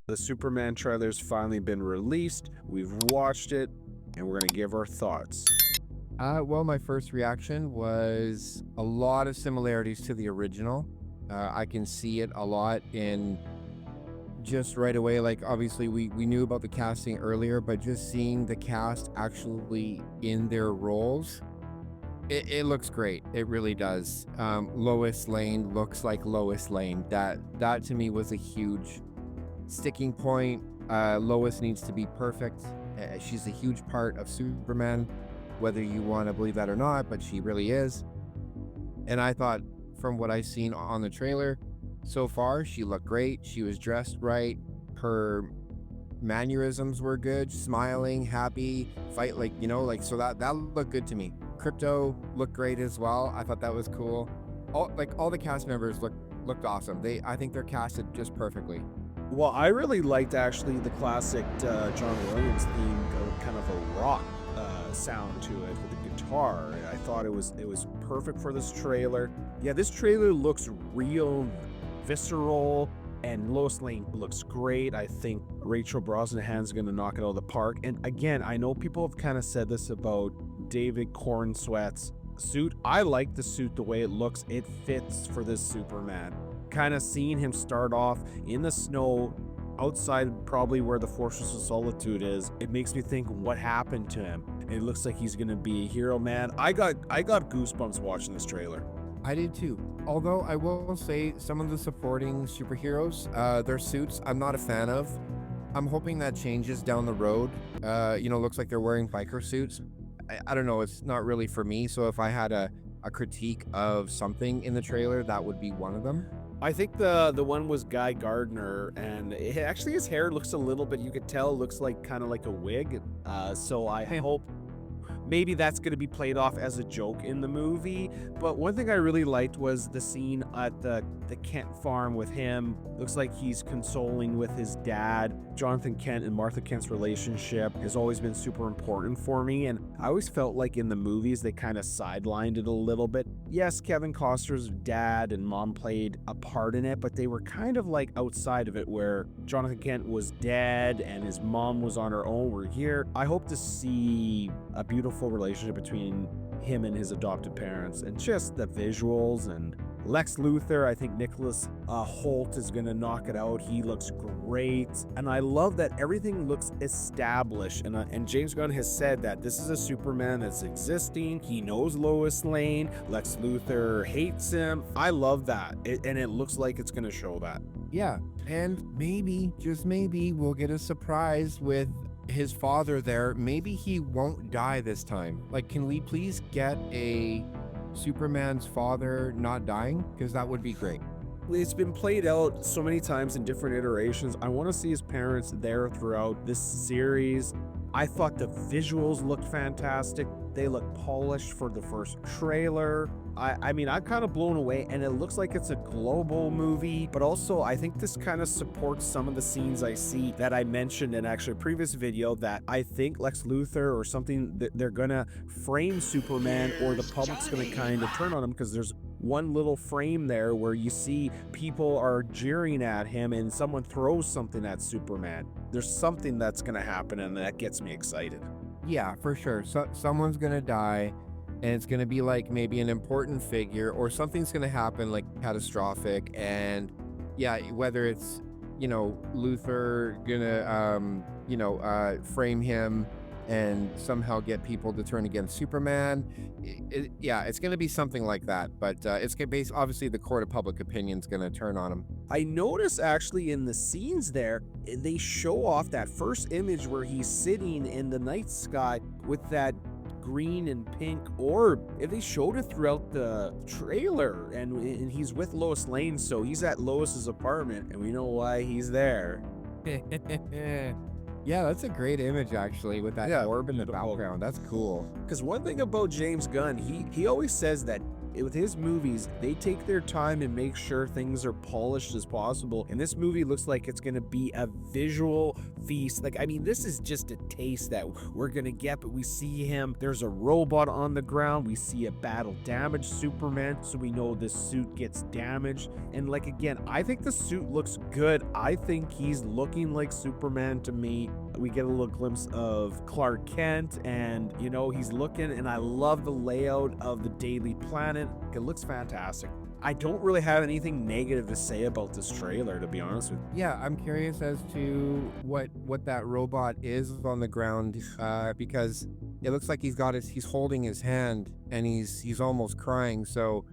The Superman trailer's finally been released. We've watched it, and we're going to give our thoughts. Well, my first reaction was a lot of similarities to the original. I can see it a lot in just right away. Like, obviously, we knew about the casting earlier, but just seeing the cast actually in their roles, it looks great. It really does. Lois Lane looks like Lois Lane. That to me was a huge sticking point. Lois needs to be perfect. She's a huge part of Superman, whether you want to believe that or not, but she really is. And I thought, from what I've seen on the trailer so far, she looked great. She was dressed right. Her mannerisms were good, smiling, happy, fight, so that looked good to me. Crypto looked great as well. I thought that was cool. All the cast members looked awesome. I think they're casted just perfectly. Well, I really liked actually the classic John Williams theme, kind of a rock sound to it with the guitar. I thought it was perfect for this trailer. Yeah, this trailer looks real visceral, and Lois Lane looks great. I think Rachel Brosnahan's going to knock it out of the park. And again, I know people have kind of said this about David Cornsweat's suit. I like the suit the way it looks. It fits for this Superman. Kind of seeing him start off in the snow outside, probably where the Fortress of Solitude is, it makes me think what happened to him. It looks like he's gonna be a hero, man. I got goosebumps watching this trailer. I did too. Although I will say some of the supporting superheroes, their suits, I'm not a fan of. I'm hoping that changes down the road. Looks like they're wearing biker suits. I don't know. It's not really for me. So if I had a critique of something in the trailer, that would be one of them. I think the one was Guy Gardner, and actually his hair looks a little bit, you could tell, looks like kind of like a wig. So I hope maybe that's going to be played off as a joke in the movie. But one thing I really liked was the scene at the Kent farm with him. Looks like he's consoling with his dad. Jonathan Kent and Martha Kent's relationship has always been super important for me, and I always felt like in the movies they kind of sidelined it a little bit. Yes, Kevin Costner's dad and mom played a part in it, but they were kind of like outside of it, where Jonathan Kent was dead and his mom was on her own. We're here. I hope to see a beautiful relationship between him and his adopted parents, and just the visuals. And Lex Luthor, I think Nicholas Hoult is gonna knock it out. He looks great, and I love that everything looks established. And James Gunn has said that this is a Superman that's existing. He knows Lois Lane. Lex Luthor hates him. I love that, and it looks like it's gonna show that. Yeah, and maybe, just maybe, we'll get a surprise with his father there. Maybe he won't die this time. Like, can we please get a Superman's father not dying? Because that would be great. It's been played out so many times in different iterations. I want to see his parents there throughout this series. I thought the visuals looked fantastic. They look polished for the first trailer. I mean, I'm kind of blown away, and it looks like it's a global movie, but also I think this kind of supports some of the scenes I see that I mentioned in actually a previous video, that I think Lex Luthor or something, that they're gonna frame Superman, or the public's gonna kind of turn on him, because there's one little frame there where you see people are jeering at him and someone throws something at Superman. There's something that's gonna happen, and that gets me excited. Yeah, for sure. So someone's gonna die, and it's gonna be like maybe an important figure, or something's gonna happen like catastrophic. And yeah, whether it's Luthor gonna frame him and somehow get people to turn against Superman. It's gonna be something like that. But it's gonna be, obviously the court of public opinion's gonna turn on him. I noticed actually in the scenes there, they show off that first image where he's sitting in the night sky with that green and pink orb. If they showed it throughout the trailer, and he's with Lois Lane, so he's at Lois's apartment, and we know why he's there. Yeah, that's a great image actually, with that orb in the background. That's cool. Because one thing about James Gunn, he always says that with his movies, they take their time and make sure things are polished as possible. And this movie looks like it's going to be a visual feast. Like, I mean, this is just a taste that we're going to get, but we see him. There's a robot on the ground. We see a battle damaged Superman, so we know this suit gets damaged. And like, again, I think the suit looks good. I think he's looking like Superman to me. We get a little glimpse of Clark Kent, and you know, he's looking, and I love the layout of the Daily Planet. It looks fantastic. I don't really have anything negative to say about this trailer, to be honest with you. Yeah, I'm curious as to what that robot is on the ground, because it looks like he's holding his hand and he's almost crying. So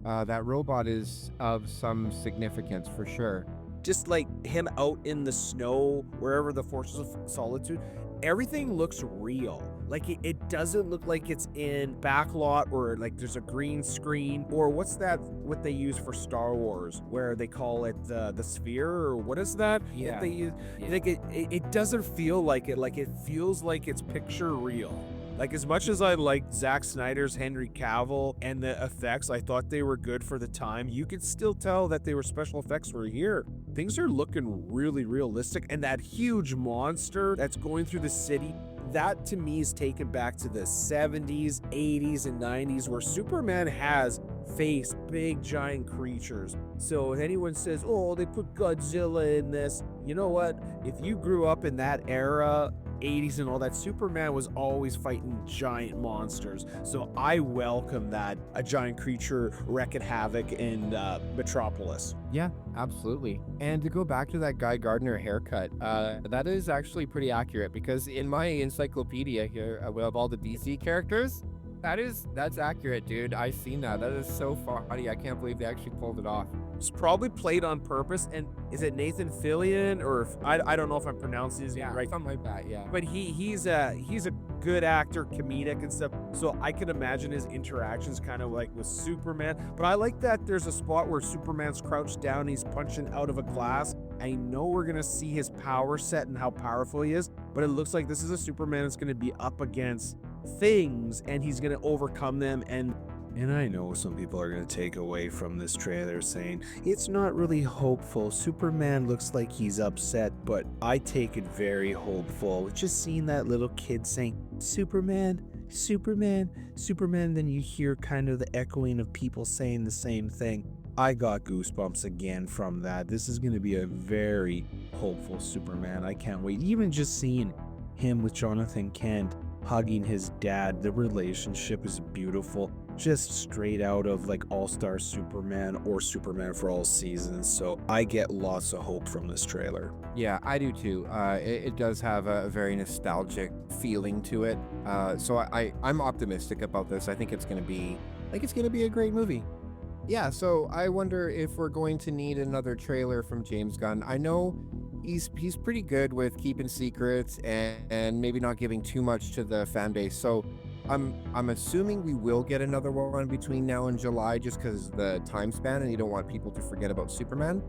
that robot is of some significance for sure. Just like him out in the snow, wherever the Fortress of Solitude, everything looks real. Like it doesn't look like it's in backlot or like there's a green screen, or what's that, what they use for Star Wars, where they call it the sphere, or what is that? Yeah. That they use? Yeah. Like it doesn't feel like it. Like it feels like it's picture real. Like, as much as I liked Zack Snyder's Henry Cavill and the effects, I thought they were good for the time, you could still tell that they were special effects for here. Things are looking really realistic, and that huge monster that's going through the city, that to me is taken back to the 70s, 80s, and 90s, where Superman has faced big giant creatures. So if anyone says, oh, they put Godzilla in this, you know what? If you grew up in that era, 80s and all that, Superman was always fighting giant monsters. So I welcome that, a giant creature wreaking havoc in Metropolis. Yeah, absolutely. And to go back to that Guy Gardner haircut, that is actually pretty accurate, because in my encyclopedia here of all the DC characters, that's accurate, dude. I've seen that. That is so funny. I can't believe they actually pulled it off. It's probably played on purpose. And is it Nathan Fillion, or I don't know if I'm pronouncing his name right? Something like that. Yeah. But he's a good actor, comedic and stuff. So I can imagine his interactions kind of like with Superman. But I like that there's a spot where Superman's crouched down, he's punching out of a glass. I know we're gonna see his power set and how powerful he is, but it looks like this is a Superman that's gonna be up against things and he's gonna overcome them. And I know some people are going to take away from this trailer saying it's not really hopeful. Superman looks like he's upset, but I take it very hopeful. Just seeing that little kid saying, Superman, Superman, Superman, then you hear kind of the echoing of people saying the same thing. I got goosebumps again from that. This is going to be a very hopeful Superman. I can't wait. Even just seeing him with Jonathan Kent hugging his dad, the relationship is beautiful. Just straight out of like All-Star Superman or Superman for All Seasons. So I get lots of hope from this trailer. Yeah, I do too. It does have a very nostalgic feeling to it. So I'm optimistic about this. I think it's gonna be a great movie. Yeah, so I wonder if we're going to need another trailer from James Gunn. I know he's pretty good with keeping secrets and maybe not giving too much to the fan base. So I'm assuming we will get another one between now and July, just because the time span, and you don't want people to forget about Superman.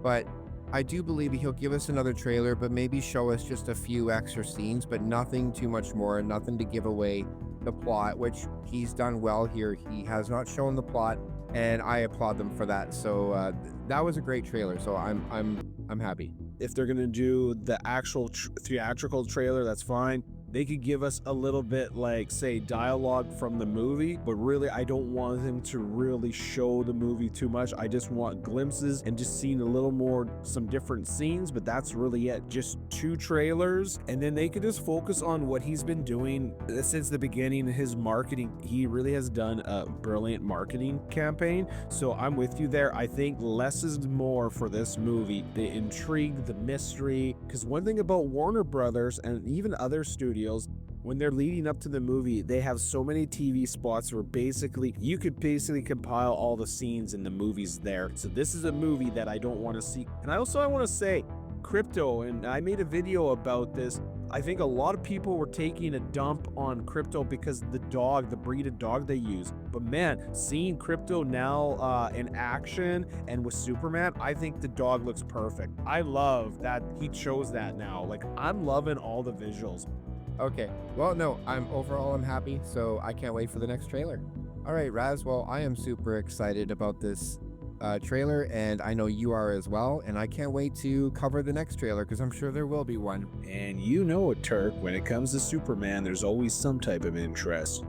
But I do believe he'll give us another trailer, but maybe show us just a few extra scenes, but nothing too much more, nothing to give away the plot, which he's done well here. He has not shown the plot, and I applaud them for that. So that was a great trailer. So I'm happy. If they're gonna do the actual theatrical trailer, that's fine. They could give us a little bit, like, say, dialogue from the movie, but really I don't want them to really show the movie too much. I just want glimpses and just seeing a little more, some different scenes, but that's really it. Just 2 trailers, and then they could just focus on what he's been doing since the beginning, his marketing. He really has done a brilliant marketing campaign, so I'm with you there. I think less is more for this movie. The intrigue, the mystery, because one thing about Warner Brothers and even other studios, when they're leading up to the movie, they have so many TV spots where you could basically compile all the scenes in the movies there. So this is a movie that I don't want to see. And I want to say, crypto, and I made a video about this. I think a lot of people were taking a dump on crypto because the breed of dog they use. But man, seeing crypto now in action and with Superman, I think the dog looks perfect. I love that he chose that now. Like, I'm loving all the visuals. Okay. Well, no, I'm happy, so I can't wait for the next trailer. All right, Raz. Well, I am super excited about this trailer, and I know you are as well. And I can't wait to cover the next trailer because I'm sure there will be one. And you know it, Turk, when it comes to Superman, there's always some type of interest.